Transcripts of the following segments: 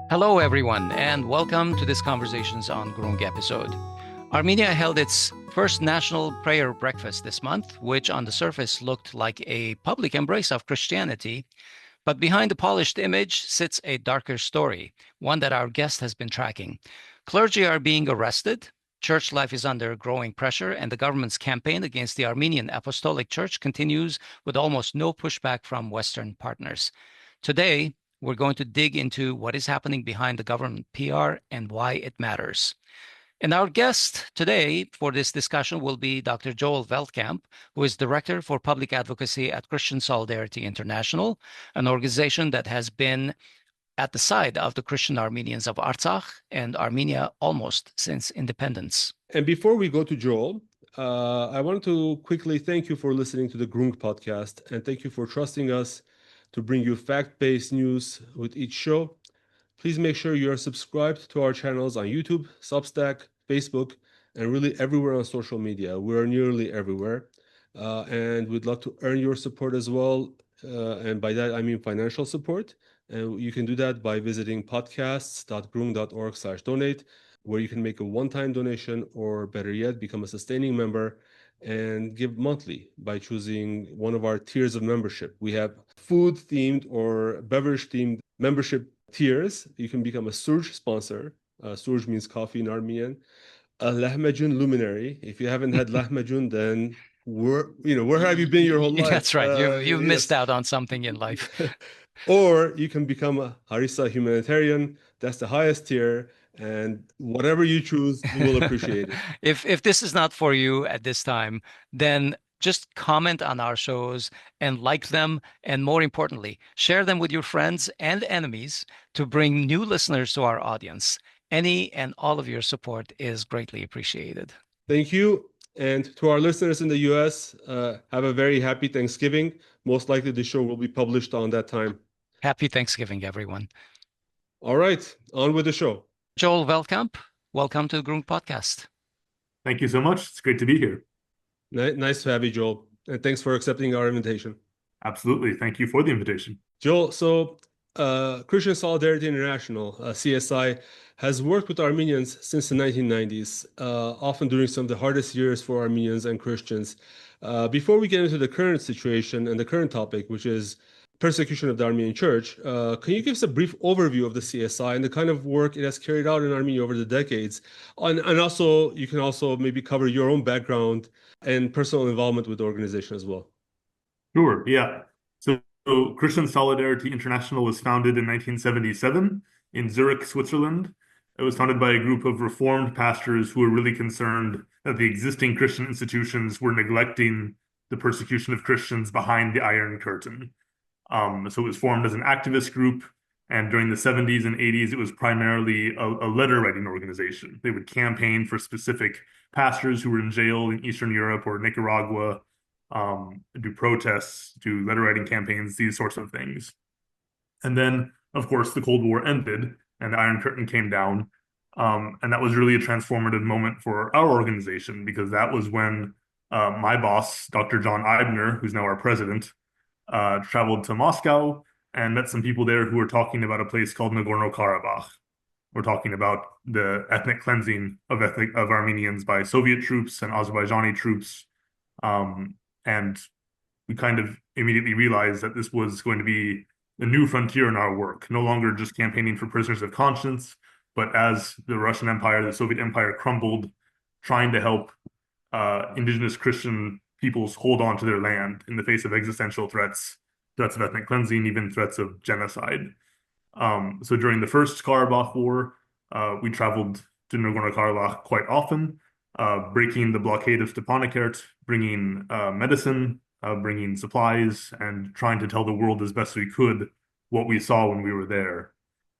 Hello, everyone, and welcome to this Conversations on Groong episode. Armenia held its first national prayer breakfast this month, which on the surface looked like a public embrace of Christianity. But behind the polished image sits a darker story, one that our guest has been tracking. Clergy are being arrested, church life is under growing pressure, and the government's campaign against the Armenian Apostolic Church continues with almost no pushback from Western partners. Today, we're going to dig into what is happening behind the government PR and why it matters. And our guest today for this discussion will be Dr. Joel Veldkamp, who is Director for Public Advocacy at Christian Solidarity International, an organization that has been at the side of the Christian Armenians of Artsakh and Armenia almost since independence. And before we go to Joel, I wanted to quickly thank you for listening to the Groong podcast, and thank you for trusting us to bring you fact-based news with each show. Please make sure you are subscribed to our channels on YouTube, Substack, Facebook, and really everywhere on social media. We're nearly everywhere. And we'd love to earn your support as well. And by that, I mean financial support. And you can do that by visiting podcasts.groong.org/donate, where you can make a one-time donation, or better yet, become a sustaining member and give monthly by choosing one of our tiers of membership. We have food-themed or beverage-themed membership tiers. You can become a Surge sponsor. Surge means coffee in Armenian. A Lahmacun luminary. If you haven't had Lahmacun, then where have you been your whole life? That's right. You've missed Yes. out on something in life. Or you can become a Harissa humanitarian. That's the highest tier. And whatever you choose, we will appreciate it. If this is not for you at this time, then just comment on our shows and like them. And more importantly, share them with your friends and enemies to bring new listeners to our audience. Any and all of your support is greatly appreciated. Thank you. And to our listeners in the US, have a very happy Thanksgiving. Most likely the show will be published on that time. Happy Thanksgiving, everyone. All right, on with the show. Joel Veldkamp, welcome to the Groong podcast. Thank you so much. It's great to be here. Nice to have you, Joel. And thanks for accepting our invitation. Absolutely. Thank you for the invitation. Joel, so Christian Solidarity International, CSI, has worked with Armenians since the 1990s, often during some of the hardest years for Armenians and Christians. Before we get into the current situation and the current topic, which is persecution of the Armenian Church, can you give us a brief overview of the CSI and the kind of work it has carried out in Armenia over the decades? And also, you can also maybe cover your own background and personal involvement with the organization as well. Sure, yeah. So Christian Solidarity International was founded in 1977 in Zurich, Switzerland. It was founded by a group of Reformed pastors who were really concerned that the existing Christian institutions were neglecting the persecution of Christians behind the Iron Curtain. So it was formed as an activist group, and during the 70s and 80s, it was primarily a letter-writing organization. They would campaign for specific pastors who were in jail in Eastern Europe or Nicaragua, do protests, do letter-writing campaigns, these sorts of things. And then, of course, the Cold War ended, and the Iron Curtain came down, and that was really a transformative moment for our organization, because that was when my boss, Dr. John Eibner, who's now our president, traveled to Moscow and met some people there who were talking about a place called Nagorno-Karabakh. We're talking about the ethnic cleansing of Armenians by Soviet troops and Azerbaijani troops. And we kind of immediately realized that this was going to be a new frontier in our work, no longer just campaigning for prisoners of conscience, but as the Russian Empire, the Soviet Empire crumbled, trying to help indigenous Christian peoples hold on to their land in the face of existential threats of ethnic cleansing, even threats of genocide. So during the first Karabakh War, we traveled to Nagorno-Karabakh quite often, breaking the blockade of Stepanakert, bringing medicine, bringing supplies, and trying to tell the world as best we could what we saw when we were there.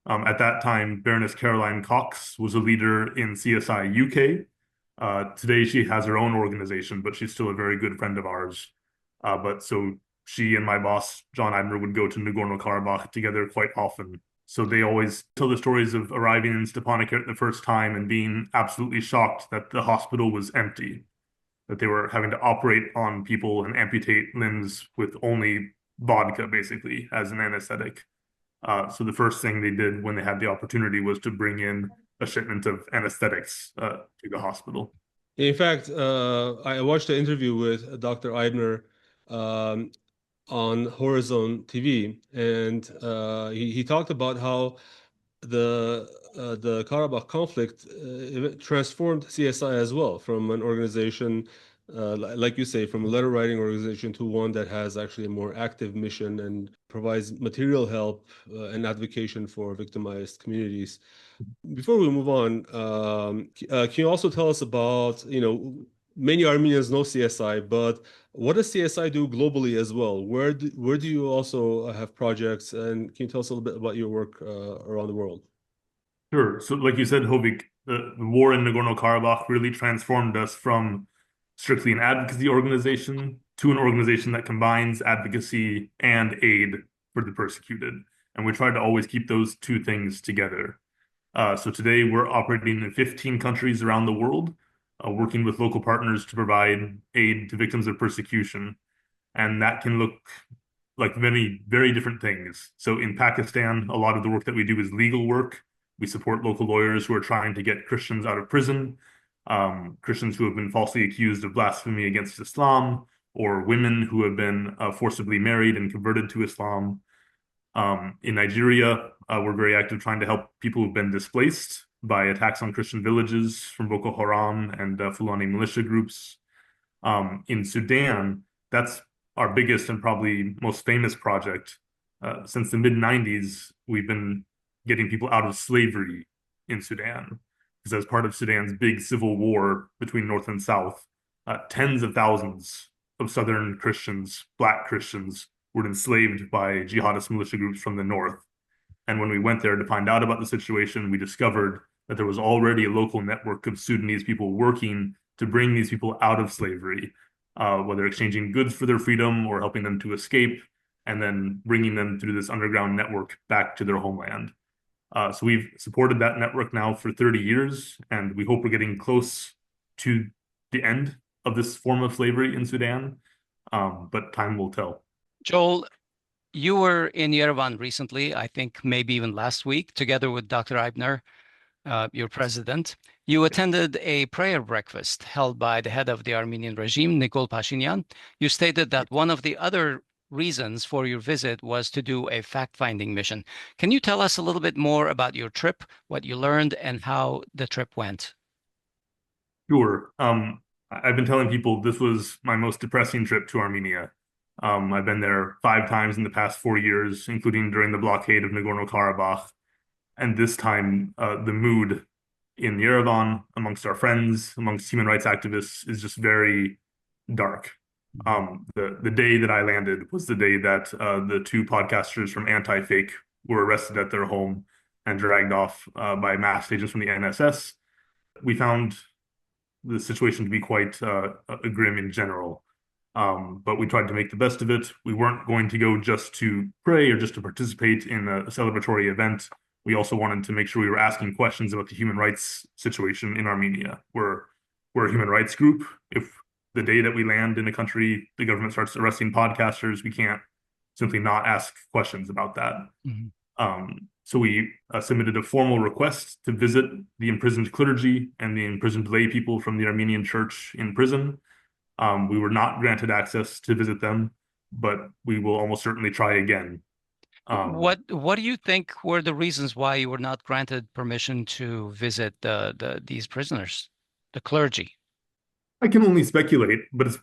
At that time, Baroness Caroline Cox was a leader in CSI UK. Today she has her own organization, but she's still a very good friend of ours. But so she and my boss, John Eibner, would go to Nagorno-Karabakh together quite often. So they always tell the stories of arriving in Stepanakert the first time and being absolutely shocked that the hospital was empty, that they were having to operate on people and amputate limbs with only vodka, basically, as an anesthetic. So the first thing they did when they had the opportunity was to bring in a shipment of anesthetics to the hospital. In fact, I watched an interview with Dr. Eibner on Horizon TV, and he talked about how the Karabakh conflict transformed CSI as well from an organization, like you say, from a letter writing organization to one that has actually a more active mission and provides material help and advocacy for victimized communities. Before we move on, can you also tell us about, many Armenians know CSI, but what does CSI do globally as well? Where do you also have projects? And can you tell us a little bit about your work around the world? Sure. So like you said, Hovik, the war in Nagorno-Karabakh really transformed us from strictly an advocacy organization to an organization that combines advocacy and aid for the persecuted. And we try to always keep those two things together. So today we're operating in 15 countries around the world, working with local partners to provide aid to victims of persecution. And that can look like many very different things. So in Pakistan, a lot of the work that we do is legal work. We support local lawyers who are trying to get Christians out of prison, Christians who have been falsely accused of blasphemy against Islam, or women who have been forcibly married and converted to Islam. In Nigeria, we're very active trying to help people who've been displaced by attacks on Christian villages from Boko Haram and Fulani militia groups. In Sudan, that's our biggest and probably most famous project. Since the mid-90s, we've been getting people out of slavery in Sudan. Because as part of Sudan's big civil war between North and South, tens of thousands of Southern Christians, Black Christians, were enslaved by jihadist militia groups from the North. And when we went there to find out about the situation, we discovered that there was already a local network of Sudanese people working to bring these people out of slavery, whether exchanging goods for their freedom or helping them to escape, and then bringing them through this underground network back to their homeland. So we've supported that network now for 30 years, and we hope we're getting close to the end of this form of slavery in Sudan, but time will tell. Joel, you were in Yerevan recently, I think maybe even last week, together with Dr. Eibner, your president. You attended a prayer breakfast held by the head of the Armenian regime, Nikol Pashinyan. You stated that one of the other reasons for your visit was to do a fact-finding mission. Can you tell us a little bit more about your trip, what you learned, and how the trip went? Sure. I've been telling people this was my most depressing trip to Armenia. I've been there 5 times in the past 4 years, including during the blockade of Nagorno-Karabakh. And this time, the mood in Yerevan, amongst our friends, amongst human rights activists, is just very dark. The day that I landed was the day that the 2 podcasters from Anti-Fake were arrested at their home and dragged off by masked agents from the NSS. We found the situation to be quite grim in general. But we tried to make the best of it. We weren't going to go just to pray or just to participate in a celebratory event. We also wanted to make sure we were asking questions about the human rights situation in Armenia. We're a human rights group. If the day that we land in a country, the government starts arresting podcasters, we can't simply not ask questions about that. So we submitted a formal request to visit the imprisoned clergy and the imprisoned lay people from the Armenian Church in prison. We were not granted access to visit them, but we will almost certainly try again. What do you think were the reasons why you were not granted permission to visit these prisoners, the clergy? I can only speculate, but it's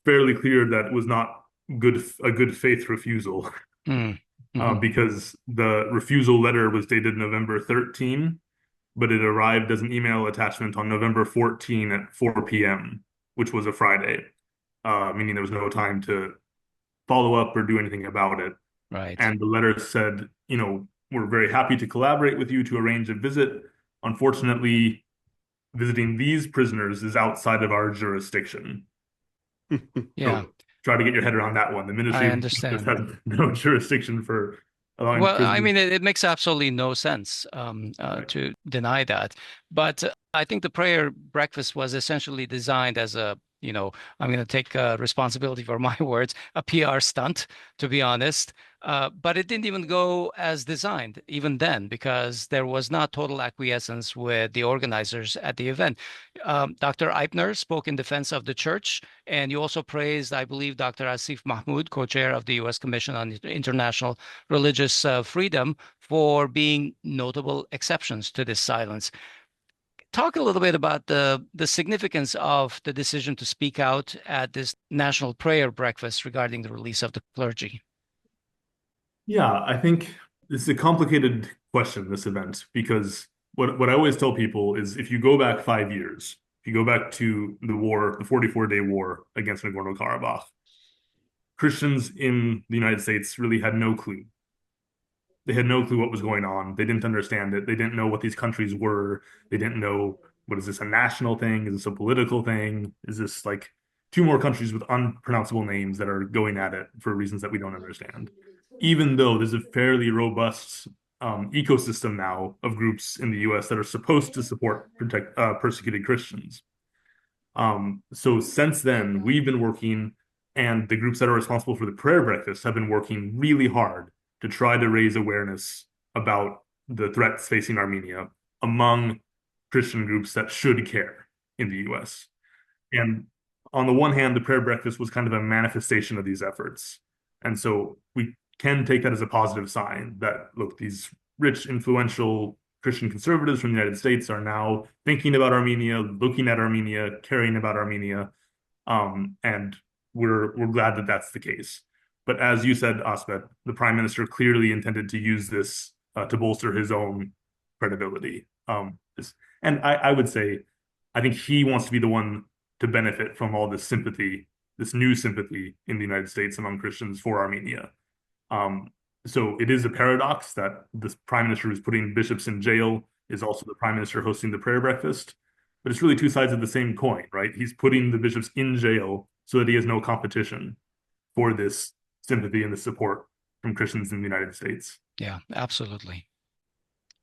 fairly clear that it was not a good faith refusal. Because the refusal letter was dated November 13, but it arrived as an email attachment on November 14 at 4 p.m., which was a Friday, meaning there was no time to follow up or do anything about it. Right. And the letter said, we're very happy to collaborate with you to arrange a visit. Unfortunately, visiting these prisoners is outside of our jurisdiction. Yeah. So try to get your head around that one. The ministry I understand. has no jurisdiction for allowing Well, prisoners. I mean, it makes absolutely no sense to deny that. But I think the prayer breakfast was essentially designed as a I'm going to take responsibility for my words, a PR stunt, to be honest. But it didn't even go as designed even then, because there was not total acquiescence with the organizers at the event. Dr. Eipner spoke in defense of the church, and you also praised, I believe, Dr. Asif Mahmood, co-chair of the U.S. Commission on International Religious Freedom, for being notable exceptions to this silence. Talk a little bit about the significance of the decision to speak out at this national prayer breakfast regarding the release of the clergy. Yeah, I think this is a complicated question, this event, because what I always tell people is if you go back 5 years, if you go back to the war, the 44-day war against Nagorno-Karabakh, Christians in the United States really had no clue. They had no clue what was going on. They didn't understand it. They didn't know what these countries were. They didn't know, what is this, a national thing? Is this a political thing? Is this like two more countries with unpronounceable names that are going at it for reasons that we don't understand? Even though there's a fairly robust ecosystem now of groups in the US that are supposed to support persecuted Christians. So since then, we've been working, and the groups that are responsible for the prayer breakfast have been working really hard to try to raise awareness about the threats facing Armenia among Christian groups that should care in the US. And on the one hand, the prayer breakfast was kind of a manifestation of these efforts. And so we can take that as a positive sign that, look, these rich, influential Christian conservatives from the United States are now thinking about Armenia, looking at Armenia, caring about Armenia. And we're glad that that's the case. But as you said, Asif, the prime minister clearly intended to use this to bolster his own credibility. And I would say, I think he wants to be the one to benefit from all this sympathy, this new sympathy in the United States among Christians for Armenia. So it is a paradox that this prime minister who's putting bishops in jail is also the prime minister hosting the prayer breakfast. But it's really two sides of the same coin, right? He's putting the bishops in jail so that he has no competition for this sympathy and the support from Christians in the United States. Yeah, absolutely.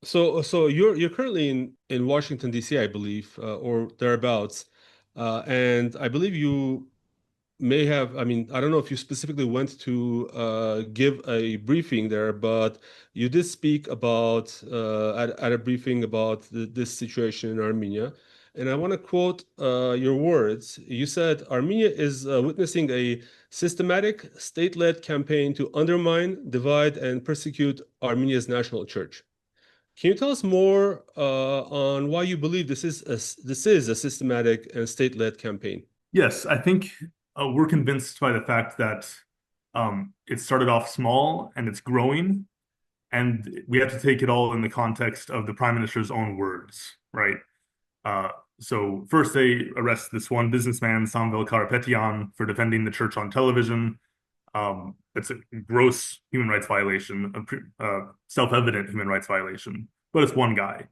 So you're currently in Washington, D.C., I believe, or thereabouts. And I believe you may have, I mean, I don't know if you specifically went to give a briefing there, but you did speak about at a briefing about this situation in Armenia. And I want to quote your words. You said, Armenia is witnessing a systematic state-led campaign to undermine, divide, and persecute Armenia's national church. Can you tell us more on why you believe this is a systematic and state-led campaign? Yes, I think we're convinced by the fact that it started off small and it's growing, and we have to take it all in the context of the prime minister's own words, right? So first they arrest this one businessman, Veldkamp, for defending the church on television. It's a gross human rights violation, a self-evident human rights violation, but it's one guy.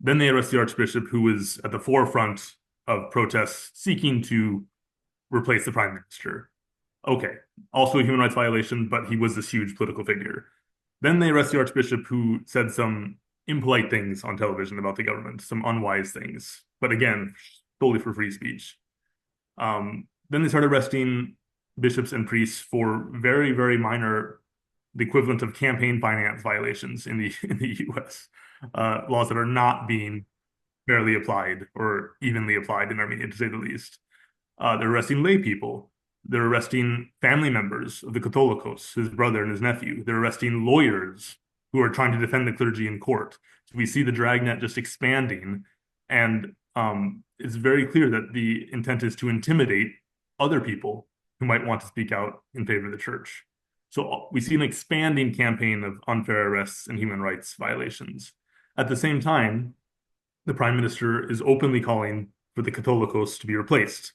Then they arrest the archbishop, who is at the forefront of protests seeking to replace the prime minister. Okay, also a human rights violation, but he was this huge political figure. Then they arrest the archbishop, who said some impolite things on television about the government, some unwise things, but again, solely for free speech. Then they started arresting bishops and priests for very, very minor, the equivalent of campaign finance violations in the US, laws that are not being fairly applied or evenly applied in Armenia, to say the least. They're arresting lay people. They're arresting family members of the Catholicos, his brother and his nephew. They're arresting lawyers who are trying to defend the clergy in court. So we see the dragnet just expanding, and it's very clear that the intent is to intimidate other people who might want to speak out in favor of the church. So we see an expanding campaign of unfair arrests and human rights violations. At the same time, the prime minister is openly calling for the Catholicos to be replaced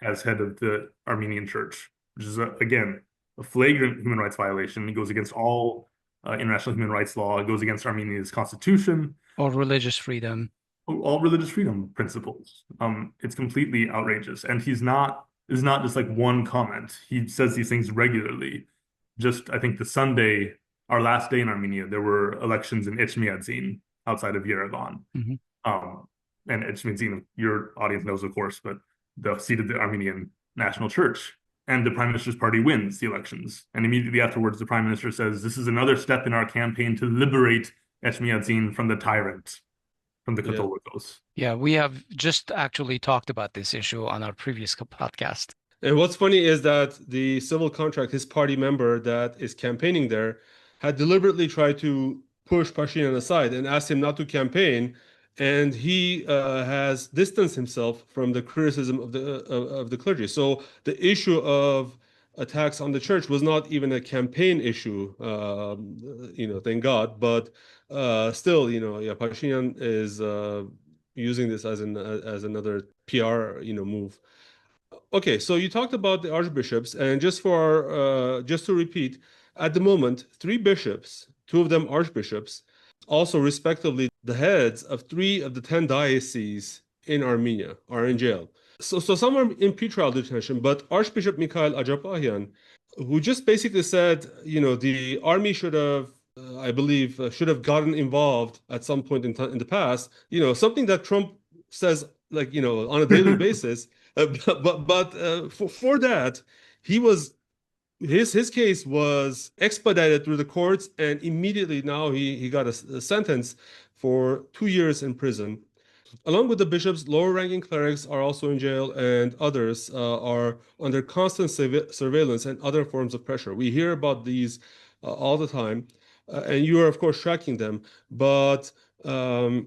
as head of the Armenian Church, which is, again, a flagrant human rights violation. It goes against all international human rights law. It goes against Armenia's constitution. Or religious freedom. All religious freedom principles. It's completely outrageous. And it's not just like one comment. He says these things regularly. Just, I think the Sunday, our last day in Armenia, there were elections in Etchmiadzin outside of Yerevan. Mm-hmm. And Etchmiadzin, your audience knows, of course, but the seat of the Armenian National Church. And the prime minister's party wins the elections. And immediately afterwards, the prime minister says, this is another step in our campaign to liberate Etchmiadzin from the tyrant, from the Yeah. Catholicos. Yeah, we have just actually talked about this issue on our previous podcast. And what's funny is that the civil contract, his party member that is campaigning there, had deliberately tried to push Pashinyan aside and asked him not to campaign. And he has distanced himself from the criticism of the clergy. So the issue of attacks on the church was not even a campaign issue, thank God. But still, yeah, Pashinyan is using this as another PR, move. Okay, so you talked about the archbishops, and just to repeat, at the moment, three bishops, two of them archbishops, also respectively the heads of 3 of the 10 dioceses in Armenia are in jail. So some are in pretrial detention, but Archbishop Mikayel Ajapahyan, who just basically said, the army should have, I believe, should have gotten involved at some point in the past, something that Trump says, like, on a daily basis. For that, he was his case was expedited through the courts, and immediately now he got a sentence for 2 years in prison. Along with the bishops, lower-ranking clerics are also in jail, and others are under constant surveillance and other forms of pressure. We hear about these all the time, and you are, of course, tracking them. But I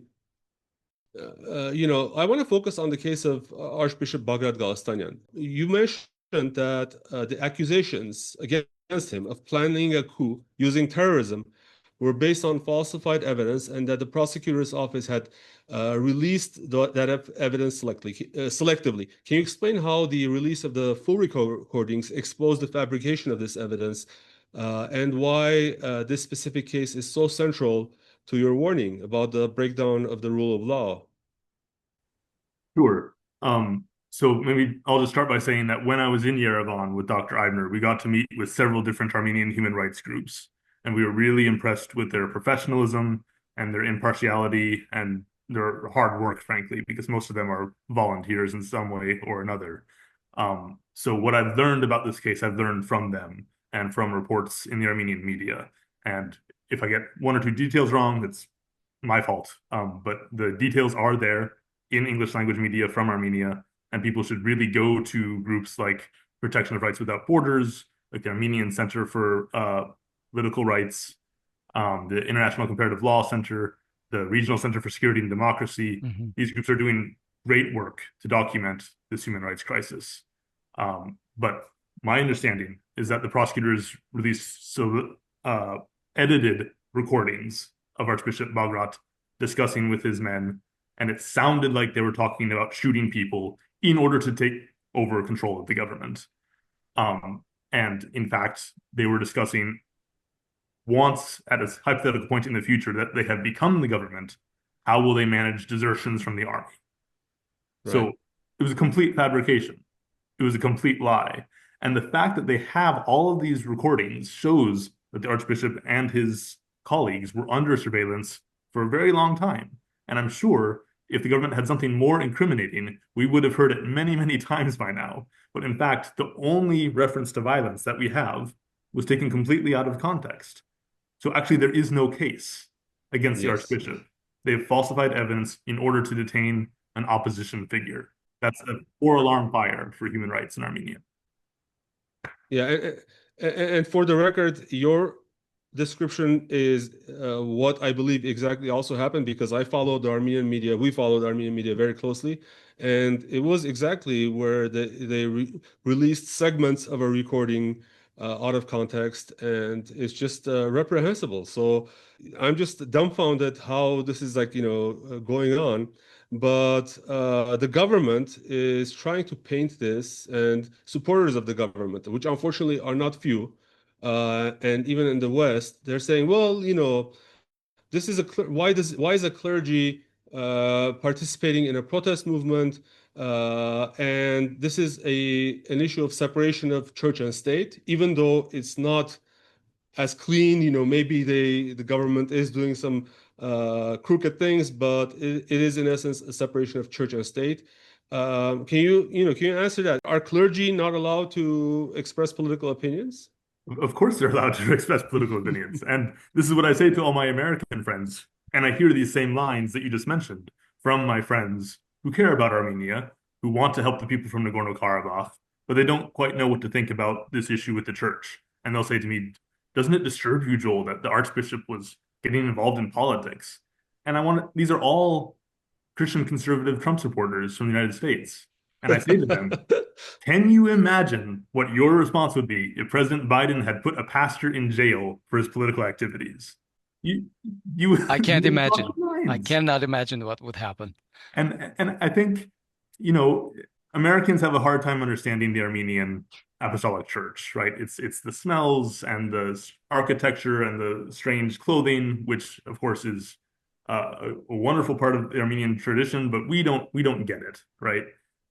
want to focus on the case of Archbishop Bagrat Galstanyan. You mentioned that the accusations against him of planning a coup using terrorism were based on falsified evidence, and that the prosecutor's office had released that evidence selectively. Can you explain how the release of the full recordings exposed the fabrication of this evidence, and why this specific case is so central to your warning about the breakdown of the rule of law? Sure. So maybe I'll just start by saying that when I was in Yerevan with Dr. Eibner, we got to meet with several different Armenian human rights groups, and we were really impressed with their professionalism and their impartiality and their hard work, frankly, because most of them are volunteers in some way or another. So what I've learned about this case, I've learned from them and from reports in the Armenian media. And if I get 1 or 2 details wrong, it's my fault. But the details are there in English language media from Armenia, and people should really go to groups like Protection of Rights Without Borders, like the Armenian Center for Political Rights, the International Comparative Law Center, the Regional Center for Security and Democracy. Mm-hmm. These groups are doing great work to document this human rights crisis. But my understanding is that the prosecutors released edited recordings of Archbishop Bagrat discussing with his men, and it sounded like they were talking about shooting people in order to take over control of the government. And in fact, they were discussing once at a hypothetical point in the future that they have become the government, how will they manage desertions from the army? Right. So it was a complete fabrication. It was a complete lie. And the fact that they have all of these recordings shows that the Archbishop and his colleagues were under surveillance for a very long time. And I'm sure if the government had something more incriminating, we would have heard it many, many times by now. But in fact, the only reference to violence that we have was taken completely out of context. So actually, there is no case against the Archbishop. They've falsified evidence in order to detain an opposition figure. That's a 4-alarm fire for human rights in Armenia. Yeah, and for the record, your description is what I believe exactly also happened, because I followed the Armenian media. We followed the Armenian media very closely, and it was exactly where they released segments of a recording out of context, and it's just reprehensible. So I'm just dumbfounded how this is going on. But the government is trying to paint this, and supporters of the government, which unfortunately are not few, and even in the West, they're saying, well, this is why is a clergy participating in a protest movement, and this is an issue of separation of church and state, even though it's not as clean. Maybe the government is doing some crooked things, but it is in essence a separation of church and state. Can you answer that? Are clergy not allowed to express political opinions? Of course, they're allowed to express political opinions. And this is what I say to all my American friends. And I hear these same lines that you just mentioned from my friends who care about Armenia, who want to help the people from Nagorno-Karabakh, but they don't quite know what to think about this issue with the church. And they'll say to me, doesn't it disturb you, Joel, that the archbishop was getting involved in politics? And these are all Christian conservative Trump supporters from the United States. And I say to them, can you imagine what your response would be if President Biden had put a pastor in jail for his political activities? You, I can't you would imagine. cross the I lines. cannot imagine what would happen. And I think, you know, Americans have a hard time understanding the Armenian Apostolic Church, right? It's the smells and the architecture and the strange clothing, which of course is a wonderful part of the Armenian tradition, but we don't get it, right?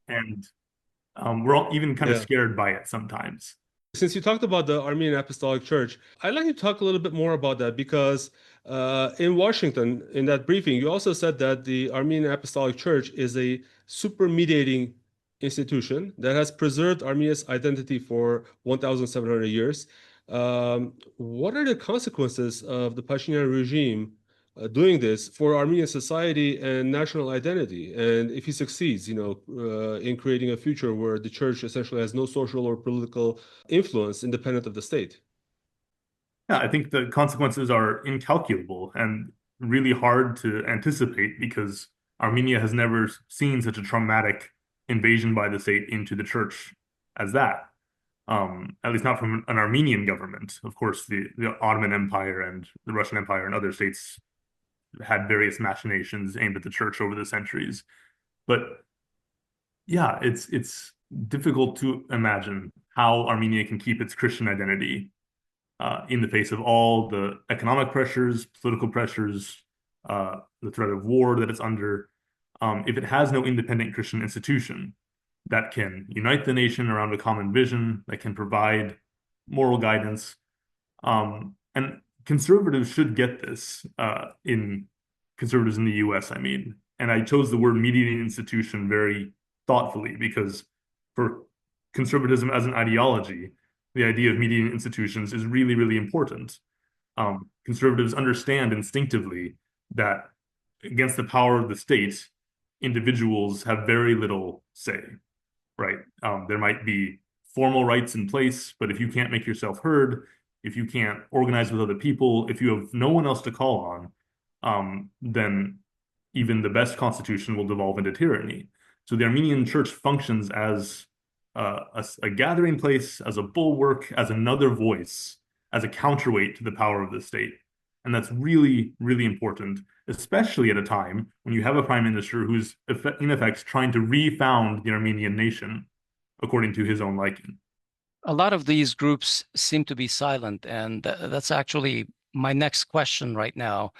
And we're all even kind of Yeah. scared by it sometimes. Since you talked about the Armenian Apostolic Church, I'd like to talk a little bit more about that because in Washington, in that briefing, you also said that the Armenian Apostolic Church is a super mediating institution that has preserved Armenia's identity for 1,700 years. What are the consequences of the Pashinyan regime doing this for Armenian society and national identity? And if he succeeds, in creating a future where the church essentially has no social or political influence independent of the state. Yeah, I think the consequences are incalculable and really hard to anticipate because Armenia has never seen such a traumatic invasion by the state into the church as that. At least not from an Armenian government. Of course, the Ottoman Empire and the Russian Empire and other states had various machinations aimed at the church over the centuries. But yeah, it's difficult to imagine how Armenia can keep its Christian identity in the face of all the economic pressures, political pressures, the threat of war that it's under, if it has no independent Christian institution that can unite the nation around a common vision, that can provide moral guidance. And conservatives should get this, in conservatives in the US, I mean. And I chose the word mediating institution very thoughtfully because for conservatism as an ideology, the idea of mediating institutions is really, really important. Conservatives understand instinctively that against the power of the state, individuals have very little say, right? There might be formal rights in place, but if you can't make yourself heard, if you can't organize with other people, if you have no one else to call on, then even the best constitution will devolve into tyranny. So the Armenian Church functions as a gathering place, as a bulwark, as another voice, as a counterweight to the power of the state. And that's really, really important, especially at a time when you have a prime minister who's in effect trying to refound the Armenian nation according to his own liking. A lot of these groups seem to be silent, and that's actually my next question right now.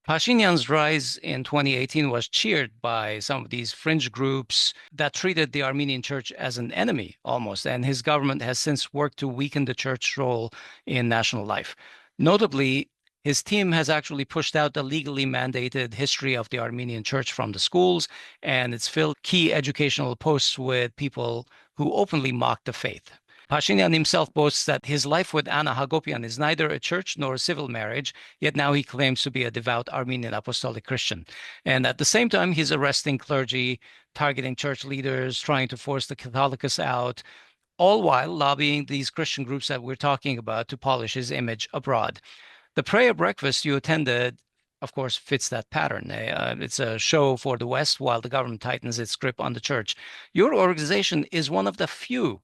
Pashinyan's rise in 2018 was cheered by some of these fringe groups that treated the Armenian church as an enemy almost, and his government has since worked to weaken the church's role in national life. Notably, his team has actually pushed out the legally mandated history of the Armenian church from the schools, and it's filled key educational posts with people who openly mock the faith. Pashinyan himself boasts that his life with Anna Hagopian is neither a church nor a civil marriage, yet now he claims to be a devout Armenian Apostolic Christian. And at the same time, he's arresting clergy, targeting church leaders, trying to force the Catholicus out, all while lobbying these Christian groups that we're talking about to polish his image abroad. The prayer breakfast you attended, of course, fits that pattern. It's a show for the West while the government tightens its grip on the church. Your organization is one of the few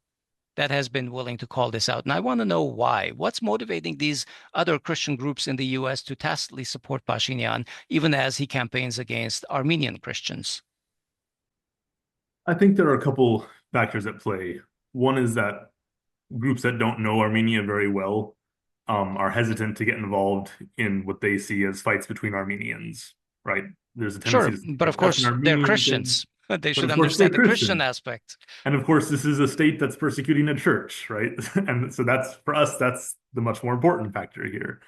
that has been willing to call this out. And I want to know why. What's motivating these other Christian groups in the US to tacitly support Pashinyan, even as he campaigns against Armenian Christians? I think there are a couple factors at play. One is that groups that don't know Armenia very well are hesitant to get involved in what they see as fights between Armenians, right? There's a tendency Sure, to but of that's an course, they're Armenian Christians. thing. They But should of course, they're understand the Christian Christians. aspect. And of course, this is a state that's persecuting a church, right? And so that's for us, that's the much more important factor here.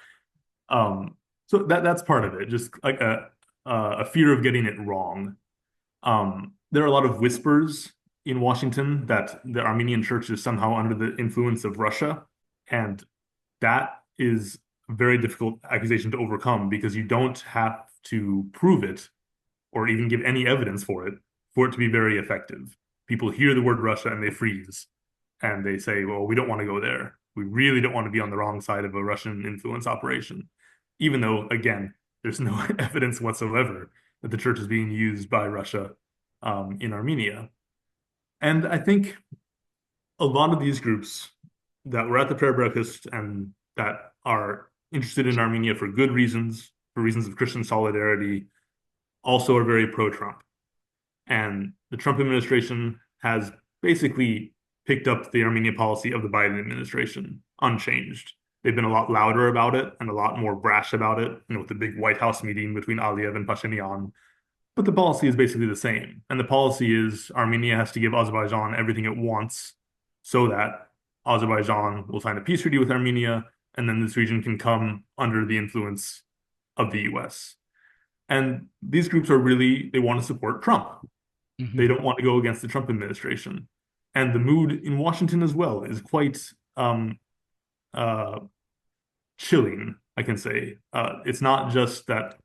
So that's part of it, just like a fear of getting it wrong. There are a lot of whispers in Washington that the Armenian Church is somehow under the influence of Russia, and that is a very difficult accusation to overcome because you don't have to prove it or even give any evidence for it to be very effective. People hear the word Russia and they freeze and they say, well, we don't want to go there. We really don't want to be on the wrong side of a Russian influence operation, even though, again, there's no evidence whatsoever that the church is being used by Russia in Armenia. And I think a lot of these groups that were at the prayer breakfast and that are interested in Armenia for good reasons, for reasons of Christian solidarity, also are very pro-Trump. And the Trump administration has basically picked up the Armenia policy of the Biden administration, unchanged. They've been a lot louder about it and a lot more brash about it, with the big White House meeting between Aliyev and Pashinyan. But the policy is basically the same. And the policy is Armenia has to give Azerbaijan everything it wants so that Azerbaijan will sign a peace treaty with Armenia, and then this region can come under the influence of the US. And these groups they want to support Trump. Mm-hmm. They don't want to go against the Trump administration. And the mood in Washington as well is quite chilling, I can say. It's not just that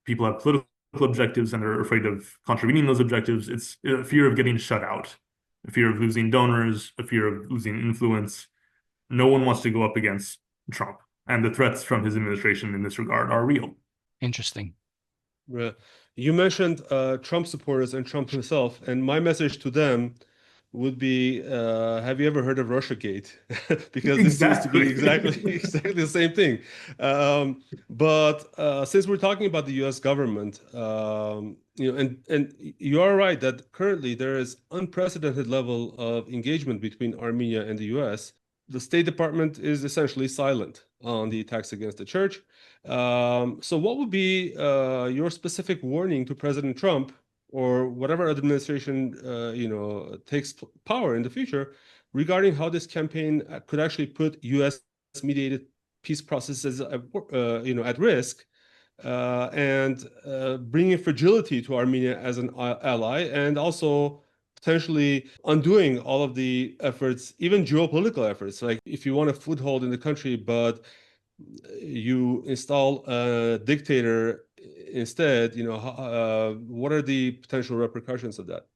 people have political objectives and are afraid of contravening those objectives. It's a fear of getting shut out, a fear of losing donors, a fear of losing influence. No one wants to go up against Trump. And the threats from his administration in this regard are real. Interesting. You mentioned Trump supporters and Trump himself, and my message to them would be, have you ever heard of Russiagate? Because this seems to be exactly the same thing. But since we're talking about the U.S. government, and you are right that currently there is unprecedented level of engagement between Armenia and the U.S. The State Department is essentially silent on the attacks against the church. So what would be your specific warning to President Trump or whatever administration takes power in the future regarding how this campaign could actually put U.S.-mediated peace processes at risk and bringing fragility to Armenia as an ally, and also potentially undoing all of the efforts, even geopolitical efforts. Like if you want a foothold in the country, but you install a dictator instead, what are the potential repercussions of that?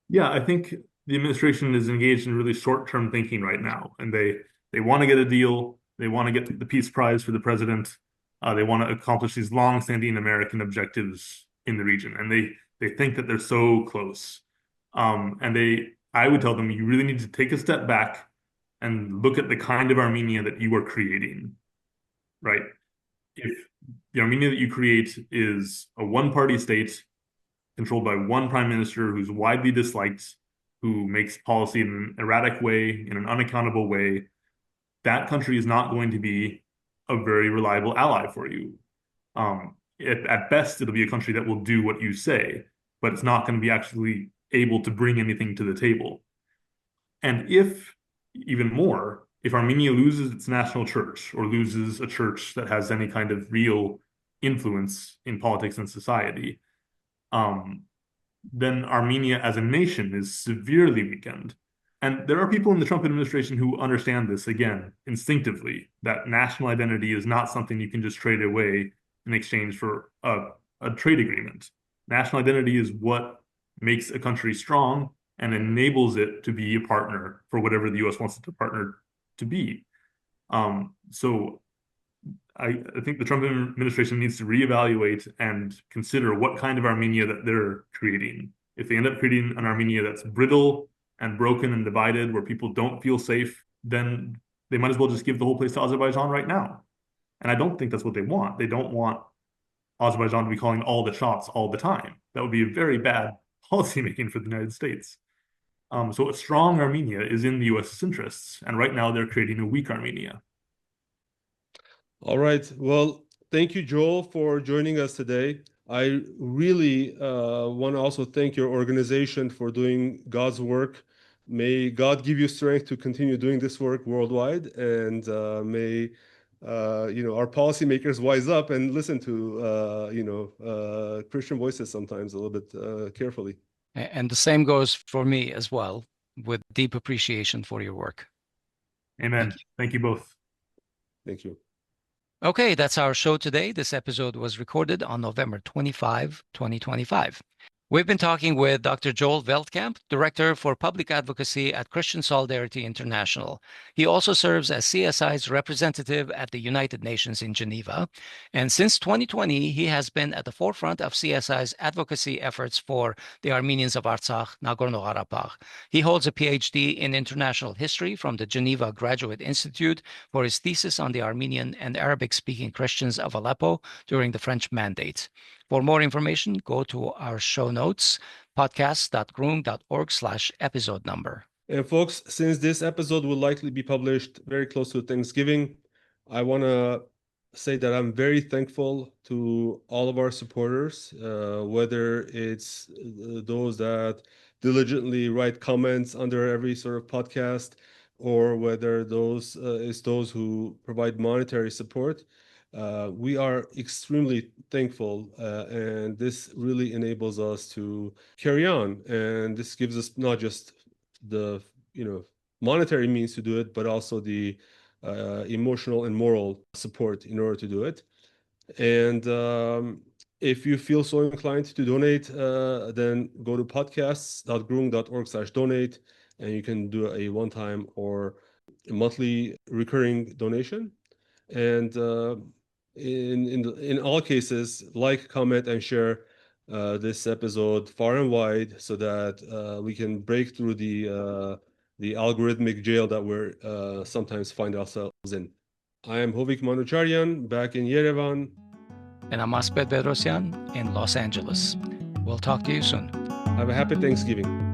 Yeah, I think the administration is engaged in really short-term thinking right now, and they want to get a deal. They want to get the Peace Prize for the president. They want to accomplish these long-standing American objectives in the region, and they think that they're so close. I would tell them, you really need to take a step back and look at the kind of Armenia that you are creating, right? If the Armenia that you create is a one-party state controlled by one prime minister who's widely disliked, who makes policy in an erratic way, in an unaccountable way, that country is not going to be a very reliable ally for you. At best, it'll be a country that will do what you say, but it's not going to be actually able to bring anything to the table. And if Armenia loses its national church or loses a church that has any kind of real influence in politics and society, then Armenia as a nation is severely weakened. And there are people in the Trump administration who understand this, again, instinctively, that national identity is not something you can just trade away in exchange for a trade agreement. National identity is what makes a country strong and enables it to be a partner for whatever the U.S. wants it to partner to be. So I think the Trump administration needs to reevaluate and consider what kind of Armenia that they're creating. If they end up creating an Armenia that's brittle and broken and divided, where people don't feel safe, then they might as well just give the whole place to Azerbaijan right now. And I don't think that's what they want. They don't want Azerbaijan to be calling all the shots all the time. That would be a very bad policymaking for the United States. So a strong Armenia is in the U.S.'s interests, and right now they're creating a weak Armenia. All right. Well, thank you, Joel, for joining us today. I really want to also thank your organization for doing God's work. May God give you strength to continue doing this work worldwide, and may our policymakers wise up and listen to, Christian voices sometimes a little bit carefully. And the same goes for me as well, with deep appreciation for your work. Amen. Thank you both. Thank you. Okay, that's our show today. This episode was recorded on November 25, 2025. We've been talking with Dr. Joel Veldkamp, Director for Public Advocacy at Christian Solidarity International. He also serves as CSI's representative at the United Nations in Geneva. And since 2020, he has been at the forefront of CSI's advocacy efforts for the Armenians of Artsakh, Nagorno-Karabakh. He holds a PhD in international history from the Geneva Graduate Institute for his thesis on the Armenian and Arabic-speaking Christians of Aleppo during the French Mandate. For more information, go to our show notes, podcast.groong.org/episode number. And folks, since this episode will likely be published very close to Thanksgiving, I want to say that I'm very thankful to all of our supporters, whether it's those that diligently write comments under every sort of podcast, or whether those who provide monetary support. We are extremely thankful, and this really enables us to carry on. And this gives us not just the monetary means to do it, but also the emotional and moral support in order to do it. And if you feel so inclined to donate, then go to podcasts.groong.org/donate, and you can do a one-time or a monthly recurring donation. And in all cases, like, comment, and share this episode far and wide, so that we can break through the algorithmic jail that we're sometimes find ourselves in. I am Hovik Manucharyan, back in Yerevan. And I'm Asif in Los Angeles. We'll talk to you soon. Have a happy Thanksgiving.